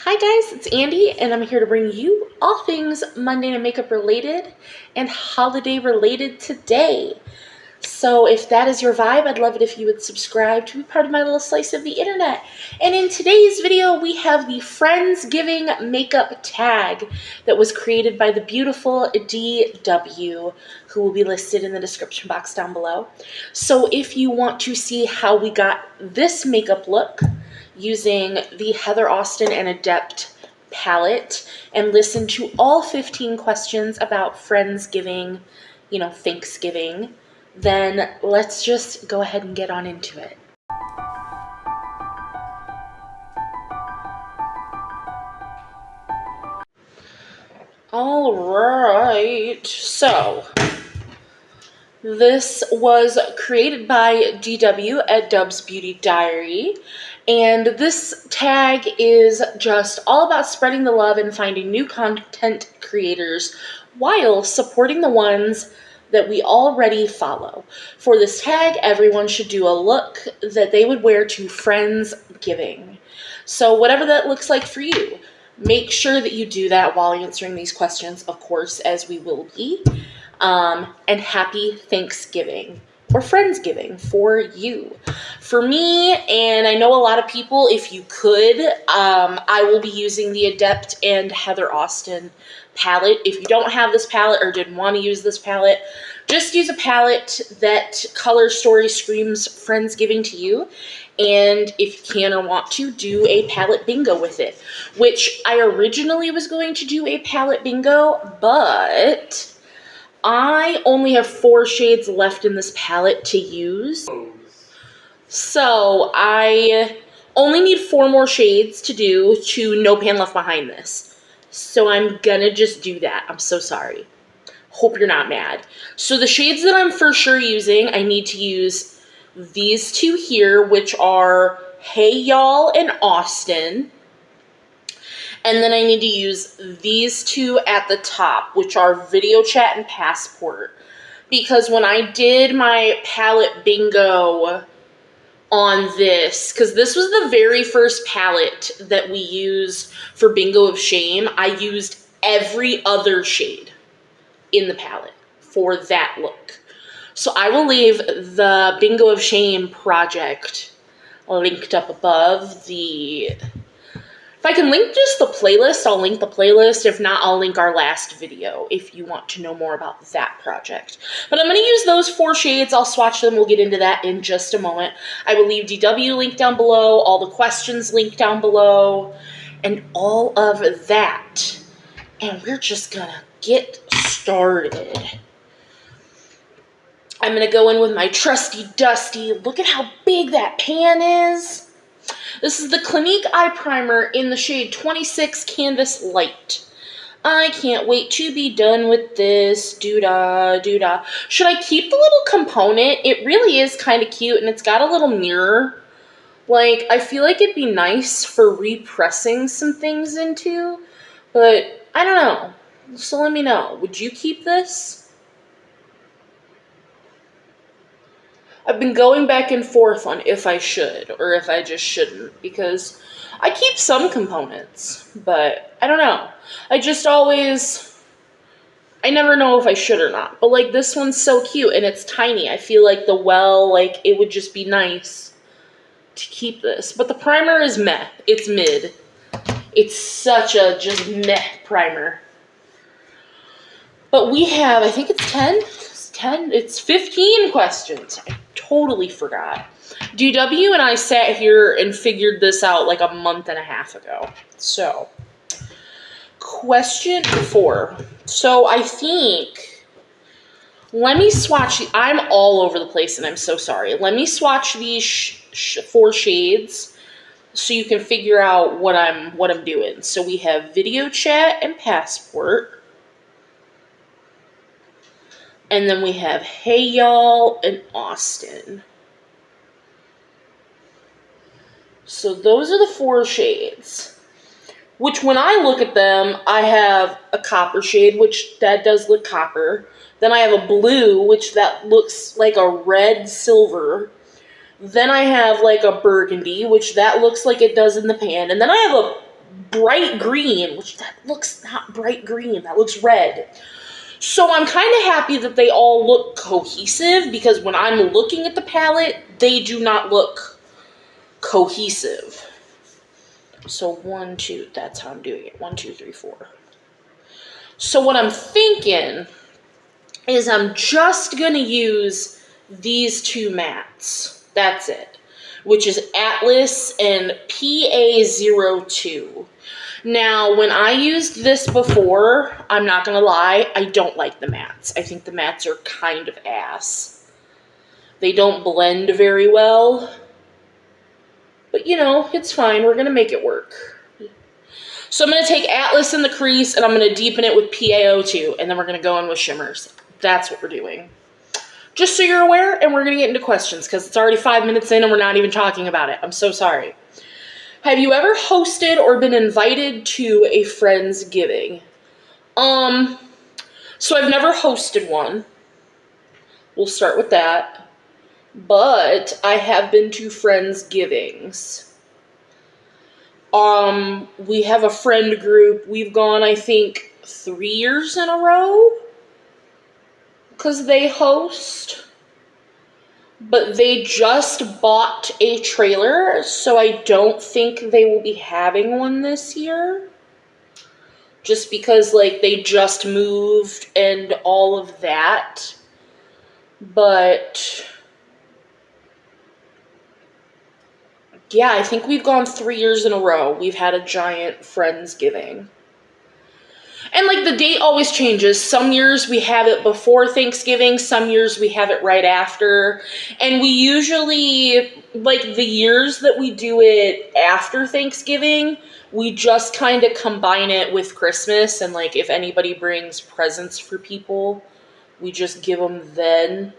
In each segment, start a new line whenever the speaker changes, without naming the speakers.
Hi guys, it's Andy and I'm here to bring you all things Monday Night Makeup related and holiday related today. So if that is your vibe, I'd love it if you would subscribe to be part of my little slice of the internet. And in today's video, we have the Friendsgiving Makeup Tag that was created by the beautiful DW, who will be listed in the description box down below. So if you want to see how we got this makeup look using the Heather Austin and Adept palette and listen to all 15 questions about Friendsgiving, Thanksgiving, then let's just go ahead and get on into it. All right, so this was created by DW at Dub's Beauty Diary, and this tag is just all about spreading the love and finding new content creators while supporting the ones that we already follow. For this tag, everyone should do a look that they would wear to Friendsgiving. So whatever that looks like for you, make sure that you do that while answering these questions, of course, as we will be. And happy Thanksgiving or Friendsgiving for you. For me, and I know a lot of people, if you could, I will be using the Adept and Heather Austin palette. If you don't have this palette or didn't want to use this palette, just use a palette that color story screams Friendsgiving to you. And if you can or want to, do a palette bingo with it, which I originally was going to do a palette bingo, but I only have 4 shades left in this palette to use. So I only need 4 more shades to do to No Pan Left Behind this. So I'm gonna just do that. I'm so sorry. Hope you're not mad. So the shades that I'm for sure using, I need to use these 2 here, which are Hey Y'all and Austin. And then I need to use these 2 at the top, which are Video Chat and Passport. Because when I did my palette bingo on this, because this was the very first palette that we used for Bingo of Shame, I used every other shade in the palette for that look. So I will leave the Bingo of Shame project linked up above. If I can link just the playlist, I'll link the playlist. If not, I'll link our last video if you want to know more about that project. But I'm going to use those 4 shades. I'll swatch them. We'll get into that in just a moment. I will leave DW linked down below, all the questions linked down below, and all of that. And we're just going to get started. I'm going to go in with my trusty dusty. Look at how big that pan is. This is the Clinique Eye Primer in the shade 26 Canvas Light. I can't wait to be done with this. Doo-dah, doo-dah. Should I keep the little component? It really is kind of cute, and it's got a little mirror. Like, I feel like it'd be nice for repressing some things into, but I don't know. So let me know. Would you keep this? I've been going back and forth on if I should or if I just shouldn't, because I keep some components, but I don't know. I never know if I should or not. But like this one's so cute and it's tiny. I feel like it would just be nice to keep this. But the primer is meh. It's mid. It's such a just meh primer. But we have, I think it's 10. It's 15 questions. I totally forgot. DW and I sat here and figured this out like a month and a half ago. So, question 4. So I think, let me swatch. I'm all over the place and I'm so sorry. Let me swatch these 4 shades so you can figure out what I'm doing. So we have Video Chat and Passport. And then we have Hey Y'all and Austin. So those are the 4 shades. Which when I look at them, I have a copper shade, which that does look copper. Then I have a blue, which that looks like a red silver. Then I have like a burgundy, which that looks like it does in the pan. And then I have a bright green, which that looks not bright green, that looks red. So I'm kind of happy that they all look cohesive, because when I'm looking at the palette, they do not look cohesive. So 1, 2, that's how I'm doing it. 1, 2, 3, 4. So what I'm thinking is I'm just gonna use these two mattes. That's it. Which is Atlas and PA02. Now, when I used this before, I'm not gonna lie, I don't like the mattes. I think the mattes are kind of ass. They don't blend very well. But you know, it's fine. We're gonna make it work. So I'm gonna take Atlas in the crease and I'm gonna deepen it with PA02, and then we're gonna go in with shimmers. That's what we're doing. Just so you're aware, and we're gonna get into questions because it's already 5 minutes in and we're not even talking about it. I'm so sorry. Have you ever hosted or been invited to a Friendsgiving? So I've never hosted one. We'll start with that. But I have been to Friendsgivings. We have a friend group. We've gone, I think, 3 years in a row. Because they host. But they just bought a trailer, so I don't think they will be having one this year. Just because, like, they just moved and all of that. But yeah, I think we've gone 3 years in a row. We've had a giant Friendsgiving. And, like, the date always changes. Some years we have it before Thanksgiving. Some years we have it right after. And we usually, like, the years that we do it after Thanksgiving, we just kind of combine it with Christmas. And, like, if anybody brings presents for people, we just give them then.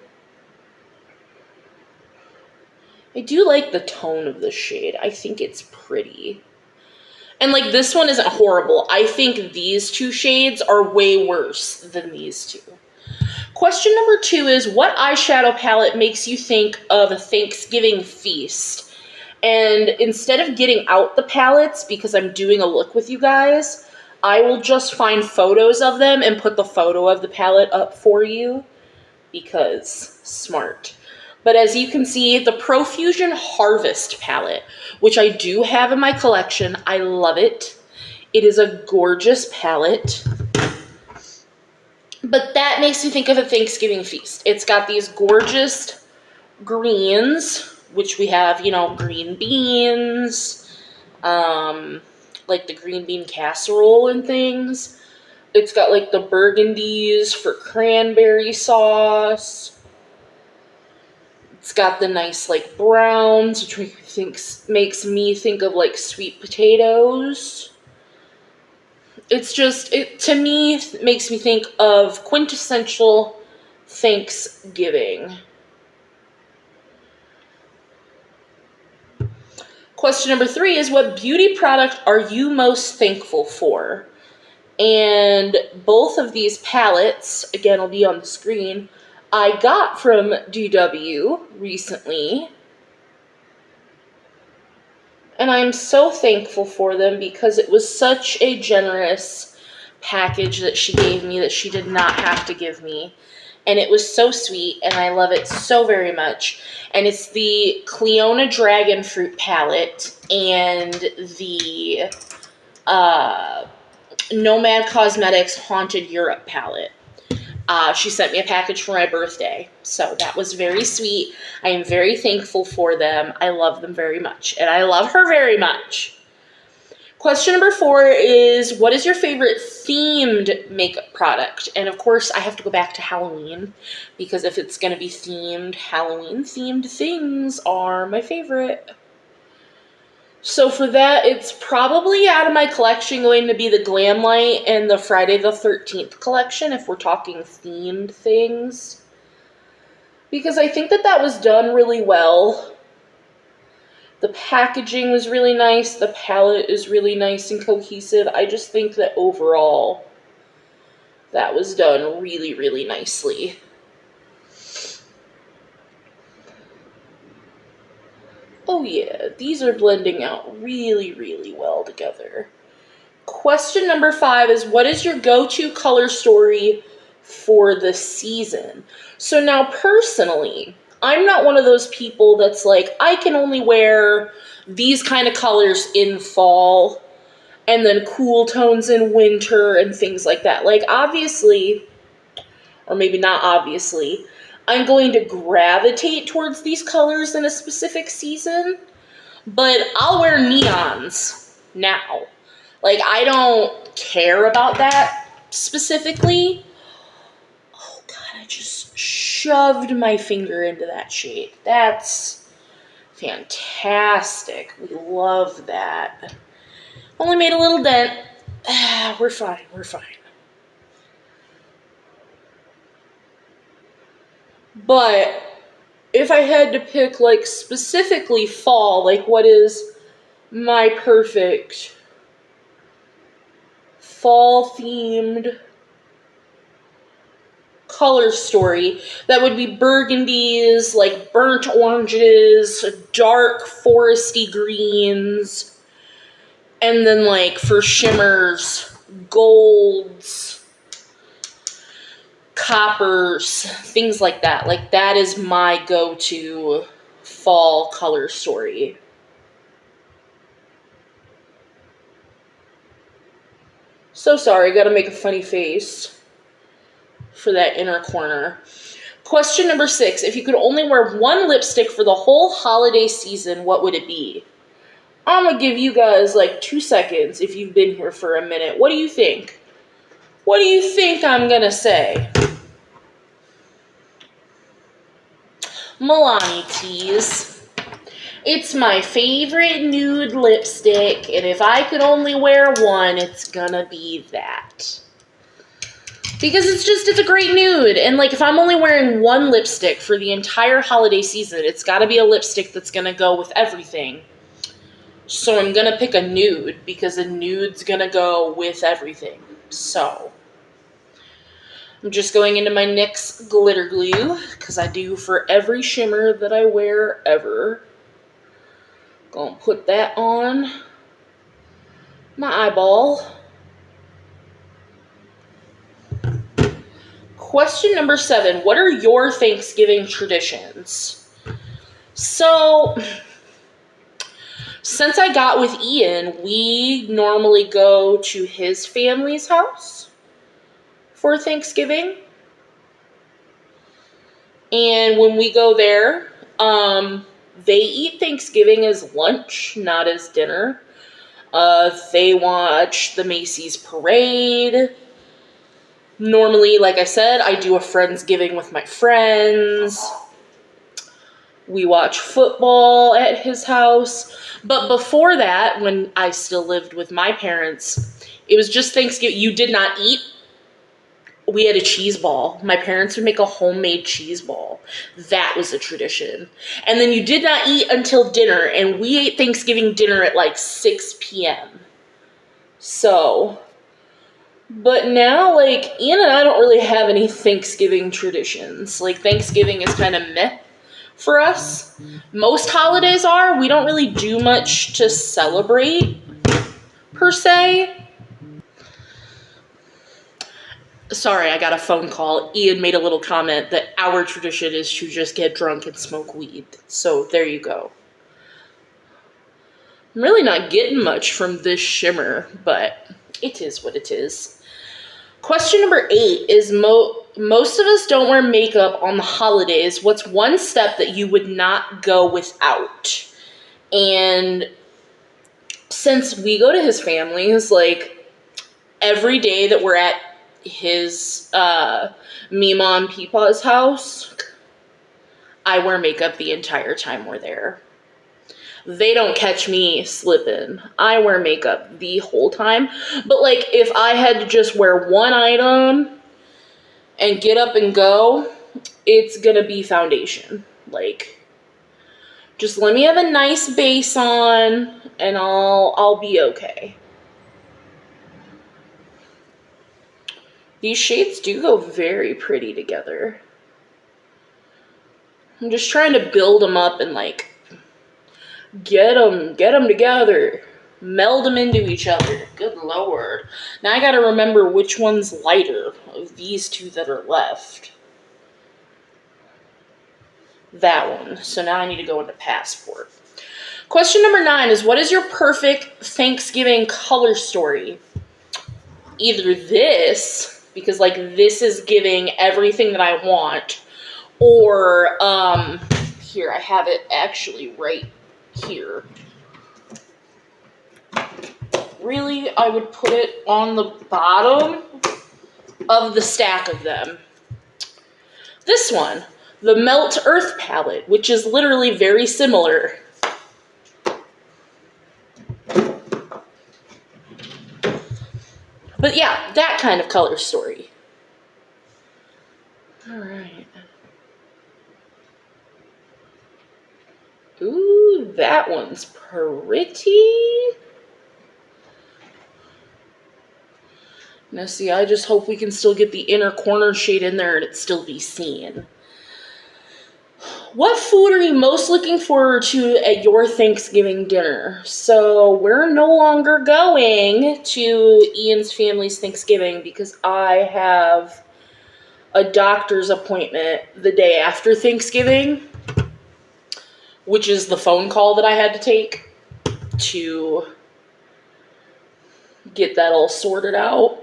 I do like the tone of the shade. I think it's pretty. And, like, this one isn't horrible. I think these two shades are way worse than these two. Question number 2 is, what eyeshadow palette makes you think of a Thanksgiving feast? And instead of getting out the palettes, because I'm doing a look with you guys, I will just find photos of them and put the photo of the palette up for you, because smart. But as you can see, the Profusion Harvest palette, which I do have in my collection, I love it. It is a gorgeous palette. But that makes me think of a Thanksgiving feast. It's got these gorgeous greens, which we have, you know, green beans, like the green bean casserole and things. It's got, like, the burgundies for cranberry sauce. It's got the nice, like, browns, which makes me think of, like, sweet potatoes. It's just, to me, makes me think of quintessential Thanksgiving. Question number 3 is, what beauty product are you most thankful for? And both of these palettes, again, will be on the screen, I got from DW recently, and I'm so thankful for them because it was such a generous package that she gave me that she did not have to give me, and it was so sweet, and I love it so very much. And it's the Cleona Dragon Fruit palette and the Nomad Cosmetics Haunted Europe palette. She sent me a package for my birthday, so that was very sweet. I am very thankful for them. I love them very much, and I love her very much. Question number 4 is, what is your favorite themed makeup product? And of course, I have to go back to Halloween, because if it's going to be themed, Halloween-themed things are my favorite. So for that, it's probably out of my collection going to be the Glam Light and the Friday the 13th collection, if we're talking themed things. Because I think that that was done really well. The packaging was really nice. The palette is really nice and cohesive. I just think that overall, that was done really, really nicely. Oh yeah, these are blending out really, really well together. Question number 5 is, what is your go-to color story for the season? So now personally, I'm not one of those people that's like, I can only wear these kind of colors in fall and then cool tones in winter and things like that. Like obviously, or maybe not obviously, I'm going to gravitate towards these colors in a specific season, but I'll wear neons now. Like, I don't care about that specifically. Oh, God, I just shoved my finger into that shade. That's fantastic. We love that. Only made a little dent. We're fine. We're fine. But if I had to pick, like, specifically fall, like, what is my perfect fall-themed color story, that would be burgundies, like burnt oranges, dark foresty greens, and then like for shimmers, golds, coppers, things like that. Like that is my go-to fall color story. So sorry, gotta make a funny face for that inner corner. Question number 6, if you could only wear one lipstick for the whole holiday season, what would it be? I'm gonna give you guys like 2 seconds if you've been here for a minute. What do you think? What do you think I'm gonna say? Milani Tease. It's my favorite nude lipstick, and if I could only wear one, it's gonna be that. Because it's a great nude, and like if I'm only wearing one lipstick for the entire holiday season, it's gotta be a lipstick that's gonna go with everything. So I'm gonna pick a nude, because a nude's gonna go with everything. So I'm just going into my NYX glitter glue, because I do for every shimmer that I wear ever. Gonna put that on my eyeball. Question number 7, what are your Thanksgiving traditions? So, since I got with Ian, we normally go to his family's house for Thanksgiving. And when we go there, they eat Thanksgiving as lunch, not as dinner. They watch the Macy's parade. Normally, like I said, I do a Friendsgiving with my friends. We watch football at his house. But before that, when I still lived with my parents, it was just Thanksgiving. You did not eat. We had a cheese ball. My parents would make a homemade cheese ball. That was a tradition. And then you did not eat until dinner, and we ate Thanksgiving dinner at like 6 p.m. So, but now, like, Ian and I don't really have any Thanksgiving traditions. Like, Thanksgiving is kind of meh for us. Most holidays are. We don't really do much to celebrate, per se. Sorry, I got a phone call. Ian made a little comment that our tradition is to just get drunk and smoke weed. So there you go. I'm really not getting much from this shimmer, but it is what it is. Question number 8 is, most of us don't wear makeup on the holidays. What's one step that you would not go without? And since we go to his family's, like, every day that we're at his Mima and Peepaw's house, I wear makeup the entire time we're there. They don't catch me slipping. I wear makeup the whole time. But like if I had to just wear one item and get up and go, it's gonna be foundation. Like, just let me have a nice base on and I'll be okay. These shades do go very pretty together. I'm just trying to build them up and like get them together. meld them into each other. Good Lord. Now I gotta remember which one's lighter of these two that are left. That one. So now I need to go into Passport. Question number 9 is, what is your perfect Thanksgiving color story? Either this, because like this is giving everything that I want, or here, I have it actually right here. Really, I would put it on the bottom of the stack of them. This one, the Melt Earth palette, which is literally very similar. But yeah, that kind of color story. All right. Ooh, that one's pretty. Now see, I just hope we can still get the inner corner shade in there and it still be seen. What food are you most looking forward to at your Thanksgiving dinner? So we're no longer going to Ian's family's Thanksgiving because I have a doctor's appointment the day after Thanksgiving, which is the phone call that I had to take to get that all sorted out.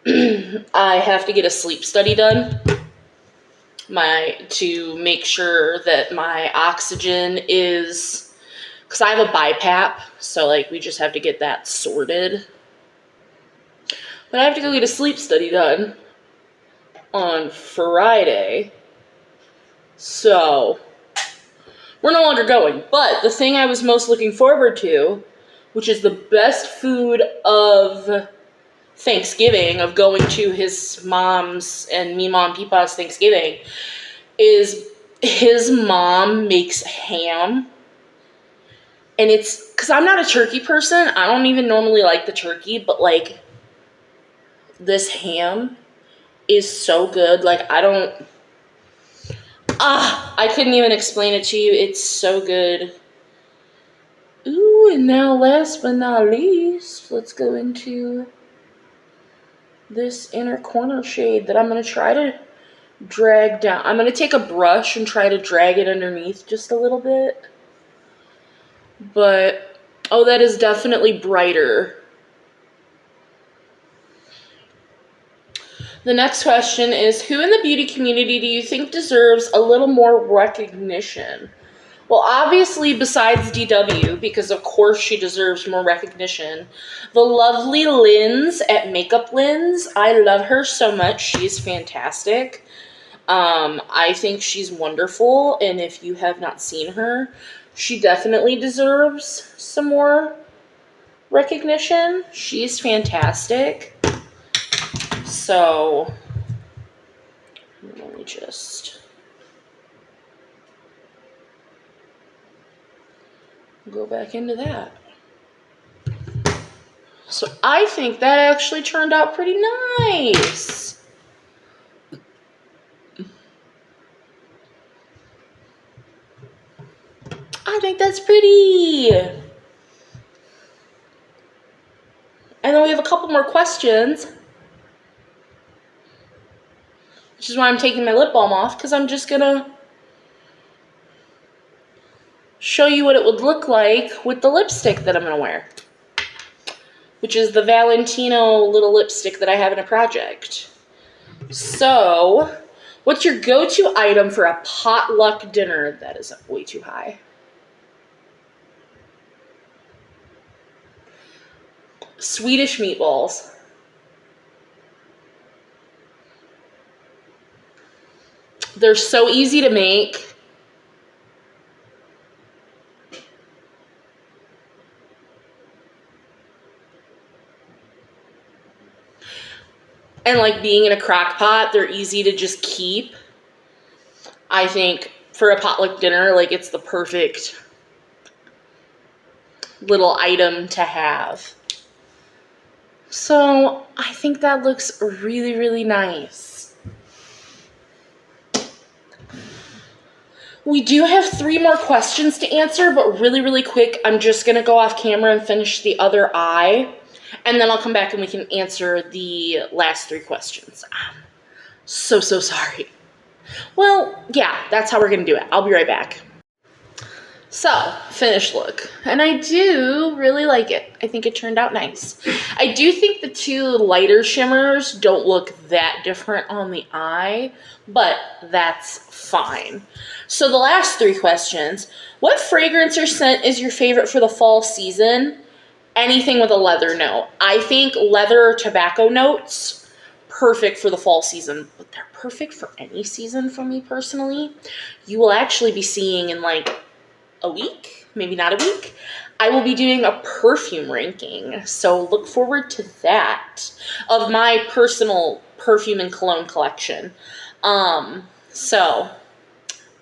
I have to get a sleep study done to make sure that my oxygen is, because I have a BiPAP, so like we just have to get that sorted. But I have to go get a sleep study done on Friday, so we're no longer going. But the thing I was most looking forward to, which is the best food of Thanksgiving, of going to his mom's and me, Mom, Peepaw's Thanksgiving, is his mom makes ham. And it's, because I'm not a turkey person, I don't even normally like the turkey, but like this ham is so good. Like I couldn't even explain it to you. It's so good. Ooh, and now last but not least, let's go into this inner corner shade that I'm going to try to drag down. I'm going to take a brush and try to drag it underneath just a little bit. But, oh, that is definitely brighter. The next question is, who in the beauty community do you think deserves a little more recognition? Well, obviously, besides DW, because of course she deserves more recognition, the lovely Linz at Makeup Linz. I love her so much. She's fantastic. I think she's wonderful, and if you have not seen her, she definitely deserves some more recognition. She's fantastic. So, let me just go back into that. So I think that actually turned out pretty nice. I think that's pretty. And then we have a couple more questions, which is why I'm taking my lip balm off, because I'm just gonna show you what it would look like with the lipstick that I'm going to wear, which is the Valentino little lipstick that I have in a project. So, what's your go-to item for a potluck dinner? That is way too high. Swedish meatballs. They're so easy to make. And like being in a crock pot, they're easy to just keep. I think for a potluck dinner, like it's the perfect little item to have. So I think that looks really, really nice. We do have 3 more questions to answer, but really, really quick, I'm just going to go off camera and finish the other eye, and then I'll come back and we can answer the last 3 questions. I'm so sorry. Well, yeah, that's how we're going to do it. I'll be right back. So, finished look. And I do really like it. I think it turned out nice. I do think the 2 lighter shimmers don't look that different on the eye, but that's fine. So the last 3 questions. What fragrance or scent is your favorite for the fall season? Anything with a leather note. I think leather or tobacco notes, perfect for the fall season, but they're perfect for any season for me personally. You will actually be seeing in like a week, maybe not a week, I will be doing a perfume ranking. So look forward to that of my personal perfume and cologne collection. So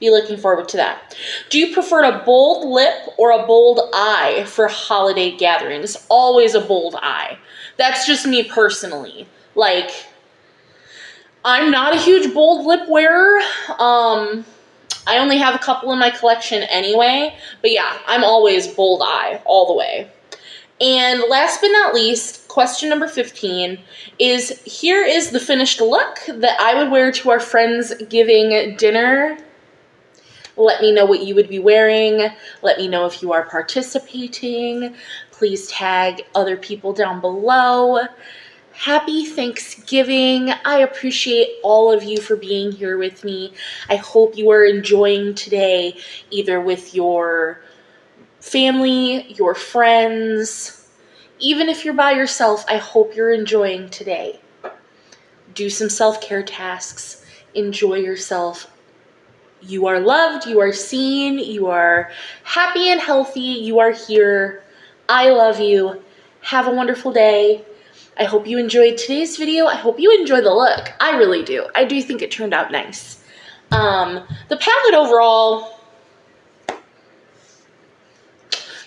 be looking forward to that. Do you prefer a bold lip or a bold eye for holiday gatherings? Always a bold eye. That's just me personally. Like, I'm not a huge bold lip wearer. I only have a couple in my collection anyway, but yeah, I'm always bold eye all the way. And last but not least, question number 15 is, here is the finished look that I would wear to our Friendsgiving dinner. Let me know what you would be wearing. Let me know if you are participating. Please tag other people down below. Happy Thanksgiving. I appreciate all of you for being here with me. I hope you are enjoying today, either with your family, your friends. Even if you're by yourself, I hope you're enjoying today. Do some self-care tasks. Enjoy yourself. You are loved. You are seen. You are happy and healthy. You are here. I love you. Have a wonderful day. I hope you enjoyed today's video. I hope you enjoy the look. I really do. I do think it turned out nice. The palette overall,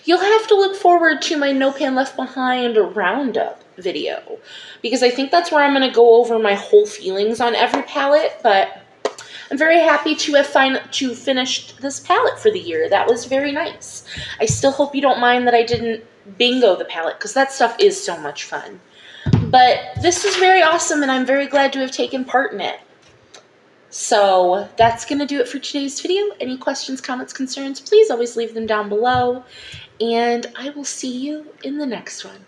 you'll have to look forward to my No Pan Left Behind roundup video, because I think that's where I'm going to go over my whole feelings on every palette, but I'm very happy to have finished this palette for the year. That was very nice. I still hope you don't mind that I didn't bingo the palette, because that stuff is so much fun. But this is very awesome, and I'm very glad to have taken part in it. So that's going to do it for today's video. Any questions, comments, concerns, please always leave them down below. And I will see you in the next one.